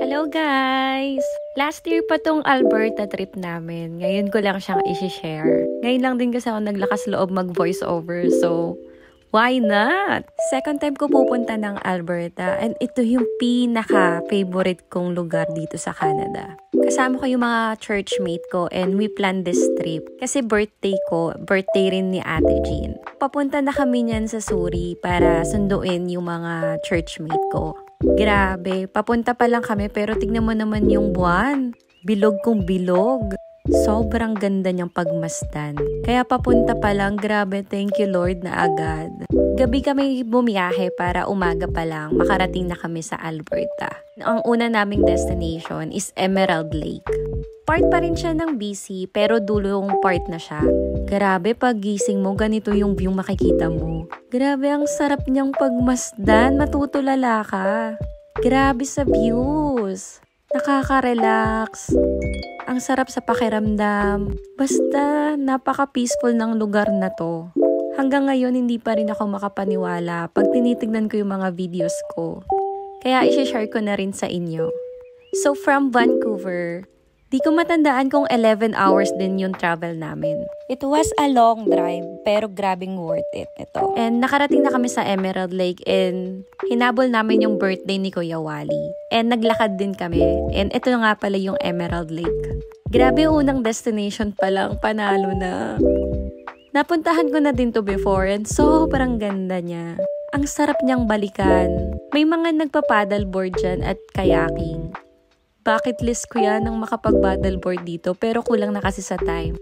Hello guys! Last year pa tong Alberta trip namin. Ngayon ko lang siyang i-share. Ngayon lang din kasi ako naglakas loob mag-voice over. So, why not? Second time ko pupunta ng Alberta and ito yung pinaka-favorite kong lugar dito sa Canada. Kasama ko yung mga churchmate ko and we planned this trip. Kasi birthday ko, birthday rin ni Ate Jean. Papunta na kami niyan sa Surrey para sunduin yung mga churchmate ko. Grabe, papunta pa lang kami pero tignan mo naman yung buwan. Bilog kong bilog. Sobrang ganda niyang pagmasdan. Kaya papunta pa lang, grabe, thank you Lord na agad. Gabi kami bumiyahe para umaga pa lang makarating na kami sa Alberta. Ang una naming destination is Emerald Lake. Part pa rin siya ng BC pero dulong part na siya. Grabe, pag gising mo, ganito yung view makikita mo. Grabe, ang sarap niyang pagmasdan, matutulala ka. Grabe sa views. Nakaka-relax. Ang sarap sa pakiramdam. Basta, napaka-peaceful ng lugar na to. Hanggang ngayon, hindi pa rin ako makapaniwala pag tinitignan ko yung mga videos ko. Kaya isi-share ko na rin sa inyo. So, from Vancouver, di ko matandaan kung 11 hours din yung travel namin. It was a long drive, pero grabing worth it nito. And nakarating na kami sa Emerald Lake and hinabol namin yung birthday ni Kuya Wally. And naglakad din kami. And ito nga pala yung Emerald Lake. Grabe, unang destination pa lang, panalo na. Napuntahan ko na din to before and sobrang ganda niya. Ang sarap niyang balikan. May mga nagpa-paddleboard dyan at kayaking. Bucket list ko yan ng makapag-paddleboard dito pero kulang na kasi sa time.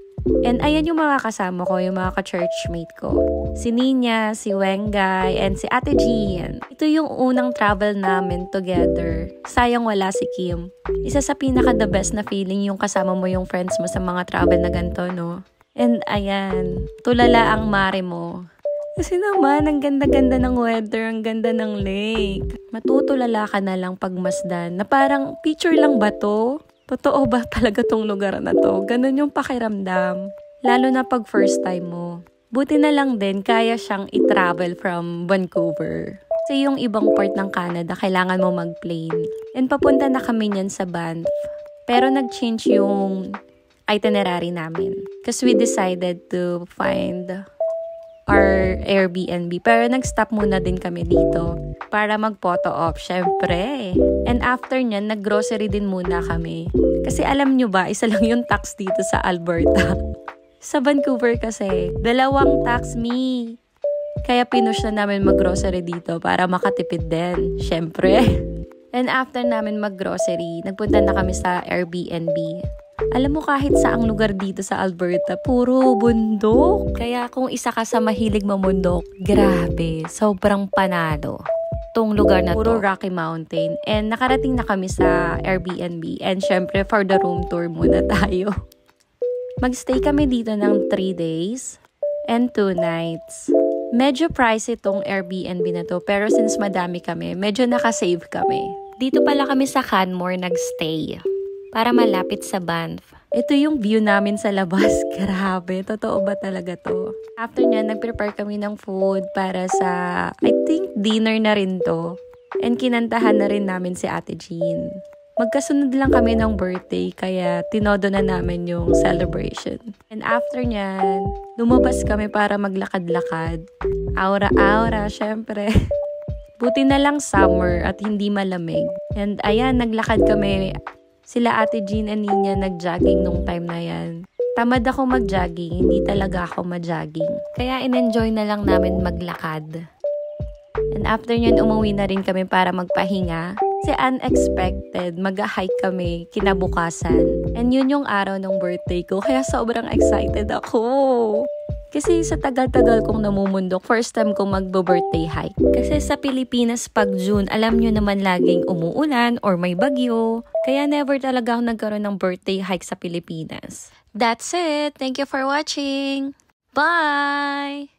And ayan yung mga kasama ko, yung mga ka-churchmate ko. Si Nina, si Wengay, and si Ate Jean. Ito yung unang travel namin together. Sayang wala si Kim. Isa sa pinaka-the best na feeling yung kasama mo yung friends mo sa mga travel na ganito, no? And ayan, tulala ang mare mo. Kasi naman, ang ganda-ganda ng weather, ang ganda ng lake. Matutulala ka na lang pagmasdan na parang picture lang ba to? Totoo ba talaga tong lugar na to? Ganun yung pakiramdam. Lalo na pag first time mo. Buti na lang din, kaya siyang i-travel from Vancouver. Kasi yung ibang part ng Canada, kailangan mo mag-plane. And papunta na kami niyan sa Banff. Pero nag-change yung itinerary namin. Because we decided to find our Airbnb. Pero nag-stop muna din kami dito para mag-photo op, syempre. And after nyan, nag-grocery din muna kami. Kasi alam nyo ba, isa lang yung tax dito sa Alberta. Sa Vancouver kasi, 2 tax me. Kaya pinush na namin mag-grocery dito para makatipid din, syempre. And after namin mag-grocery, nagpunta na kami sa Airbnb. Alam mo, kahit saang lugar dito sa Alberta, puro bundok. Kaya kung isa ka sa mahilig mamundok, grabe, sobrang panalo. Tong lugar na puro Rocky Mountain. And nakarating na kami sa Airbnb. And syempre, for the room tour muna tayo. Magstay kami dito ng 3 days and 2 nights. Medyo pricey tong Airbnb na to. Pero since madami kami, medyo nakasave kami. Dito pala kami sa Canmore nagstay. Para malapit sa Banff. Ito yung view namin sa labas. Grabe, totoo ba talaga to? After nyan, nag-prepare kami ng food para sa, I think, dinner na rin to. And kinantahan na rin namin si Ate Jean. Magkasunod lang kami ng birthday, kaya tinodo na namin yung celebration. And after nyan, lumabas kami para maglakad-lakad. Aura-aura, syempre. Buti na lang summer at hindi malamig. And ayan, naglakad kami. Sila Ate Jean and Nina nag-jogging nung time na yan. Tamad ako mag-jogging, hindi talaga ako ma-jogging. Kaya in-enjoy na lang namin maglakad. And after nyan, umuwi na rin kami para magpahinga. Kasi unexpected, mag-hike kami kinabukasan. And yun yung araw ng birthday ko, kaya sobrang excited ako. Kasi sa tagal-tagal kong namumundok, first time kong magbo-birthday hike. Kasi sa Pilipinas, pag June, alam nyo naman laging umuulan or may bagyo. Kaya never talaga ako nagkaroon ng birthday hike sa Pilipinas. That's it! Thank you for watching! Bye!